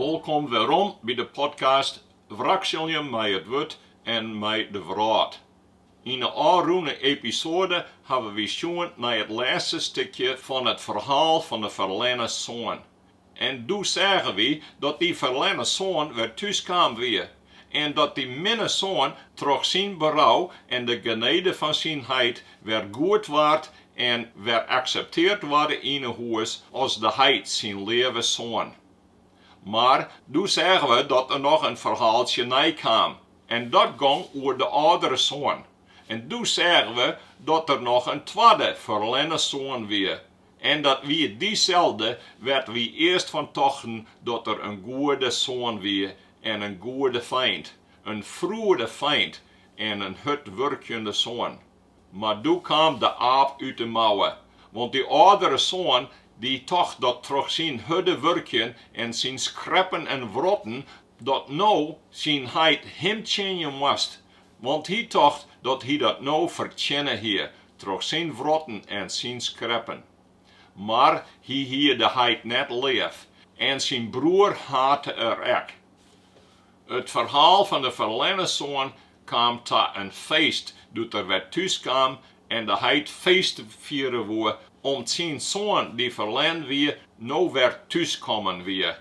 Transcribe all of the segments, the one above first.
welkom weerom bij de podcast Wrakselje mij het woord en mij de vraat. In de aanroende episode hebben we gezien naar het laatste stukje van het verhaal van de verlenen zoon. En toen zeggen we dat die verlenen zoon weer thuis kwam weer. En dat die minnezoon troch zijn berouw en de genade van zijn heid weer goed werd en weer accepteerd worden in het huis als de heid zijn leven zoon. Maar toen zeggen we dat er nog een verhaaltje na kwam. En dat ging over de oudere zoon. En toen zeggen we dat er nog een tweede verlenen zoon weer. En dat wie diezelfde werd wie eerst van tochten dat er een goede zoon weer en een goede feind. Een vroede feind en een hardwerkende zoon. Maar toen kwam de aap uit de mouwen. Want die oudere zoon die toch dat terug zijn harde werken en zijn schreppen en wrotten, dat nou zijn heid hem tjenjen moest. Want hij dacht dat hij dat nou vertjennen hier, terug zijn wrotten en zijn schreppen. Maar hij hier de heid net leef, en zijn broer haatte er ook. Het verhaal van de verlenen zoon kwam tot een feest, dat er weer thuis kwam en de heid feest vieren woe, om zijn zoon die verlenen weer nou weer thuis komen weer.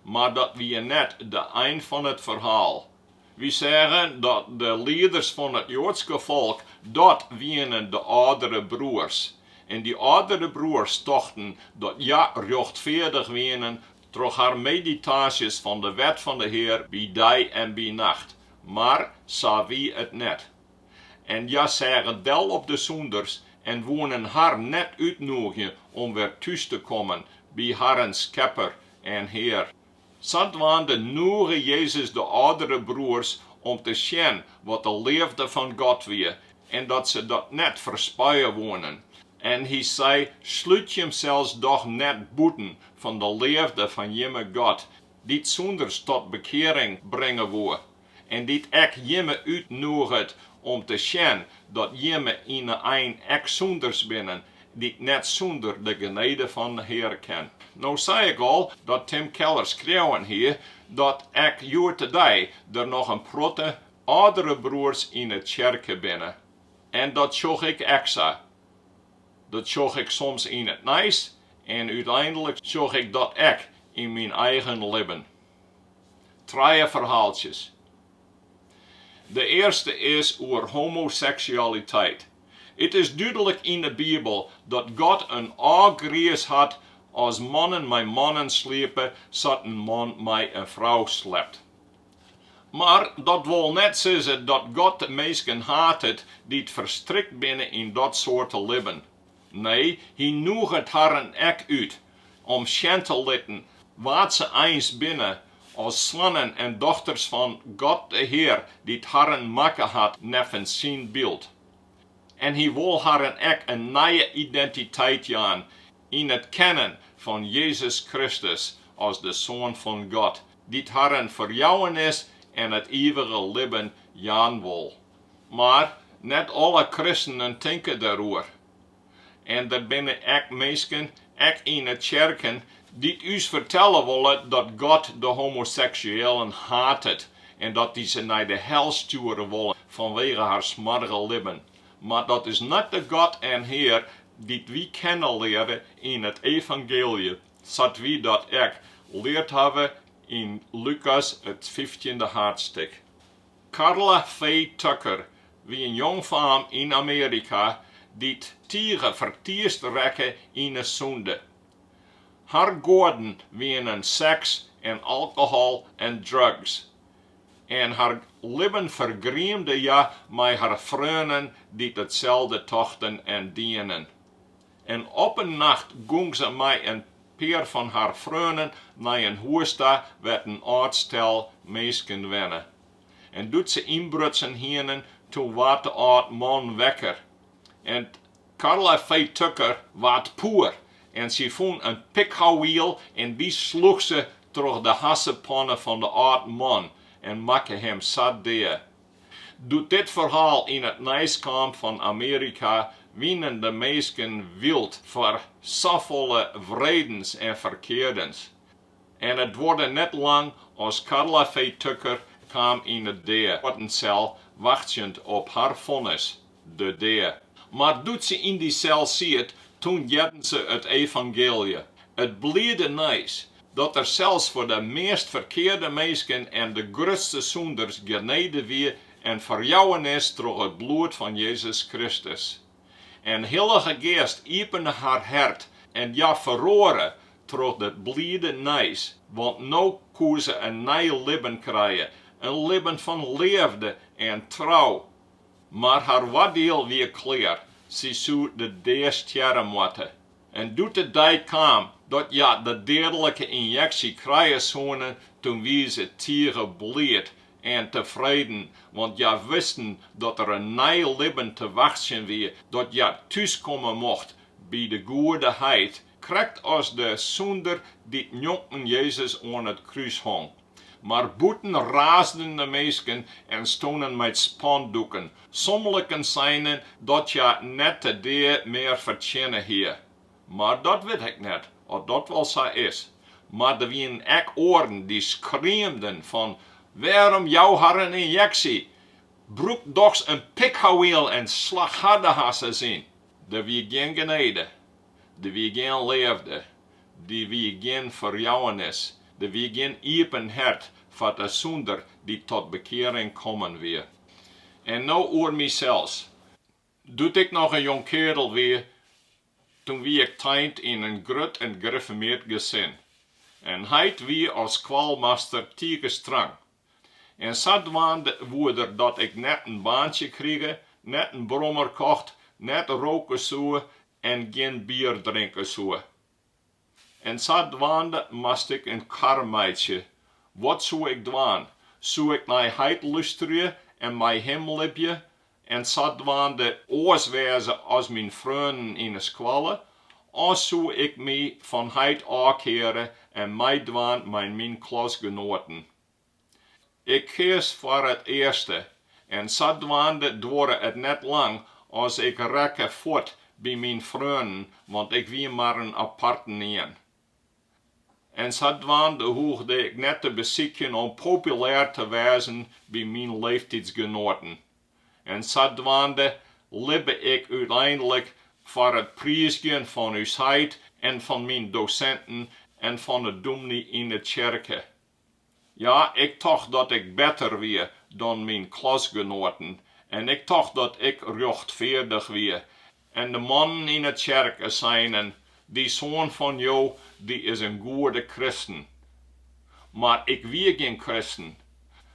Maar dat weer net de eind van het verhaal. We zeggen dat de leiders van het Joodse volk, dat wienen de oudere broers. En die oudere broers dachten dat ja rechtvaardig wienen, door haar meditaties van de wet van de Heer bij dag en bij nacht. Maar sa wie het net. En ja zeggen del op de zonders en wonen haar net uitnodigen om weer thuis te komen bij haar schepper en Heer. Zat waren de noege Jezus de oudere broers om te zien wat de liefde van God weer en dat ze dat net verspuien wonen. En hij zei, sluit je zelfs toch net boeten van de liefde van jemme God, die zonders tot bekering brengen wil. En die ek jemme uitnodigt om te zien dat jemme in een ek zonders binnen, die net zonder de genade van de Heer ken. Nou zei ik al dat Tim Keller schreeuwen hier dat ik hier today er nog een protte oudere broers in het kerke binnen. En dat zag ik extra. Dat zag ik soms in het nice en uiteindelijk zag ik dat ik in mijn eigen leven. 3 verhaaltjes. De eerste is over homoseksualiteit. Het is duidelijk in de Bijbel dat God een aangrees had als mannen met mannen slepen, zodat een man met een vrouw slept. Maar dat wil net zeggen dat God de mensen haatte die het verstrikt binnen in dat soort leven. Nee, hij nodigt haar een ek uit, om schijn te laten wat ze eens binnen, als zonen en dochters van God de Heer, die het haar maken had neffens zijn beeld. En hij wil haar ek een nieuwe identiteit aan, in het kennen van Jezus Christus als de Zoon van God, die het haar verjouwen is en het eeuwige leven aan wil. Maar net alle christenen denken daarover. En er binnen ook mensen, ook in de kerken, die ons vertellen willen dat God de homoseksuelen haat en dat die ze naar de hel sturen willen vanwege haar smarige leven. Maar dat is niet de God en Heer die we kennen leren in het evangelie, zodat we dat ook leerd hebben in Lucas het 15e hoofdstuk. Carla V. Tucker, wie een jong vrouw in Amerika, die tegen vertierst rekken in de zonde. Haar goden wienen seks en alcohol en drugs. En haar leven vergriemde ja met haar vrienden die hetzelfde tochten en dienen. En op een nacht ging ze met een paar van haar vrienden naar een huis waar een oud-stel mensen wennen. En doet ze inbrutsen hienen, toen werd de oud man wekker. En Carla V. Tucker werd poer. En ze vond een pikhouwiel en die sloeg ze door de hassenpannen van de oud man en maakte hem zat deer. Doet dit verhaal in het nieuwskamp van Amerika winnen de mensen wild voor zoveel vredens en verkeerdens. En het wordt net lang als Carla Veetukker kwam in het deercel, wachtend op haar vonnis, de deer. Maar doet ze in die cel ziet, toen jedden ze het evangelie. Het bliede nice, dat er zelfs voor de meest verkeerde mensen en de grootste zonders genade weer en verjouwen is door het bloed van Jezus Christus. En Heilige Geest opende haar hart en ja verroren door het bliede nice, want nou kon ze een nieuw leven krijgen, een leven van liefde en trouw. Maar haar oordeel weer klaar, ze zou de deur sterren moeten. En doet de dag kwam, dat ja de dierlijke injectie krijgen zouden, toen wie ze tegen blied en tevreden, want ja wisten dat er een nieuw leven te wachten weer, dat ja thuiskomen mocht bij de goedeheid, krijgt als de zonder die jongen Jezus aan het kruis hong. Maar boeten raasden de mensen en stonden met spandoeken. Sommigen zeiden dat ja net de deur meer verdienen hier. Maar dat weet ik niet, of dat wel zo is. Maar er waren ook oren die schreeuwden van, waarom jou haar een injectie? Broek doch een pikhouweel en slag harde hassen zien. Er wie geen genade, er wie geen liefde, die wie geen verjouwenis, er wie geen open hart voor de zonder die tot bekering komen weer. En nou oor mijzelf. Doet ik nog een jong kerel weer, toen wie ik tijd in een groot en gereformeerd gezin. En heit wie als kwalmaster tegen strang. En zat woeder dat ik net een baantje kreeg, net een brommer kocht, net roken zou en geen bier drinken zou. En zat moest ik een karmeidje. Wat zou ik doen? Zou ik naar heit luisteren en mij hem liefje? En zat de oorwezen als mijn vrienden in de squallen? Of zou ik mij van heit afkeren en mij doen mijn klasgenoten? Ik kies voor het eerste. En zat door het net lang als ik rekke voort bij mijn vrienden, want ik wie maar een aparte een. En zat hoefde ik net te bezieken om populair te wezen bij mijn leeftijdsgenoten. En zat libbe ik uiteindelijk voor het prijsgen van uw heid en van mijn docenten en van de dominee in de kerk. Ja, ik dacht dat ik beter weer dan mijn klasgenoten. En ik dacht dat ik rechtvaardig weer. En de mannen in de kerk zeiden, die zoon van jou, die is een goede christen. Maar ik wie geen christen.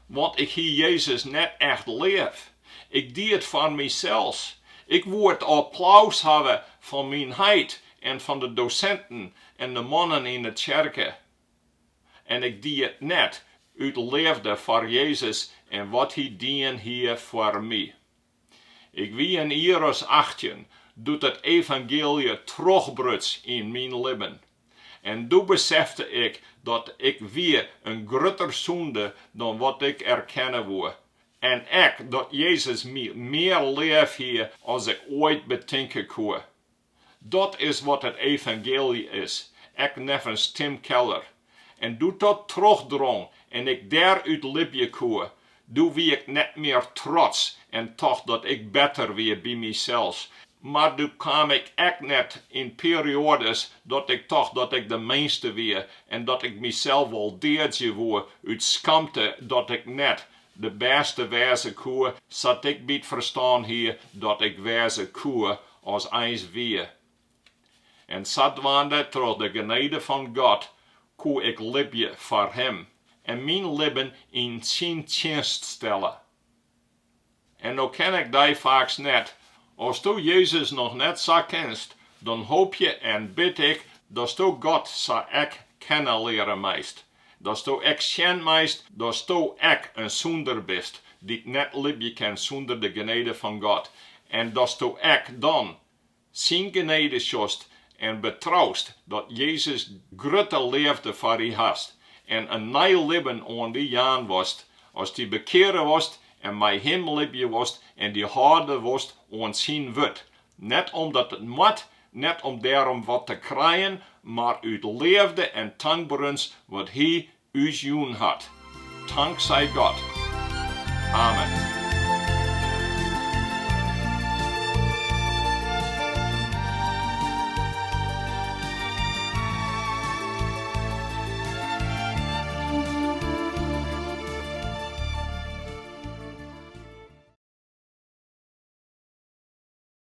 Want ik hier Jezus net echt lief. Ik die het van mijzelf. Ik word applaus hebben van mijn heid en van de docenten en de mannen in de kerk. En ik die het net uit liefde voor Jezus en wat hij dien hier voor mij. Ik wie in Iris 18 doet het evangelie terugbruts in mijn leven. En toen besefte ik dat ik weer een groter zonde dan wat ik erkennen wil. En ik dat Jezus mij meer lief hier als ik ooit bedenken kon. Dat is wat het evangelie is. Ik nevens Tim Keller. En doe dat terugdrong en ik daaruit liefje kon. Doe wie ik net meer trots en toch dat ik beter weer bij mezelf. Maar toen kwam ik echt net in periodes dat ik toch dat ik de minste weer en dat ik mezelf wel deertje woe uit schaamte dat ik net de beste wezen kon, zat ik bij het verstaan hier dat ik wezen kon als eens weer. En zat wande door de genade van God, kon ik liefje voor hem en mijn leven in zijn dienst stellen. En nou ken ik die vaak net. Als du Jezus nog net zo kennst, dan hoop je en bid ik dat du God zo ek kennen leren meest. Dat du ek ken meest, dat du ek een zonder bist, die net liefje kan zonder de genade van God. En dat du ek dan zijn genade schost en betrouwst dat Jezus grote liefde voor je hast. En een nieuw leven aan die jaan was, als die bekeren was en mij hem liefje was en die harde was aan zijn wet. Net omdat het moet, net om daarom wat te krijgen, maar uit liefde en dankbaarens wat hij u joen had. Dank zij God. Amen.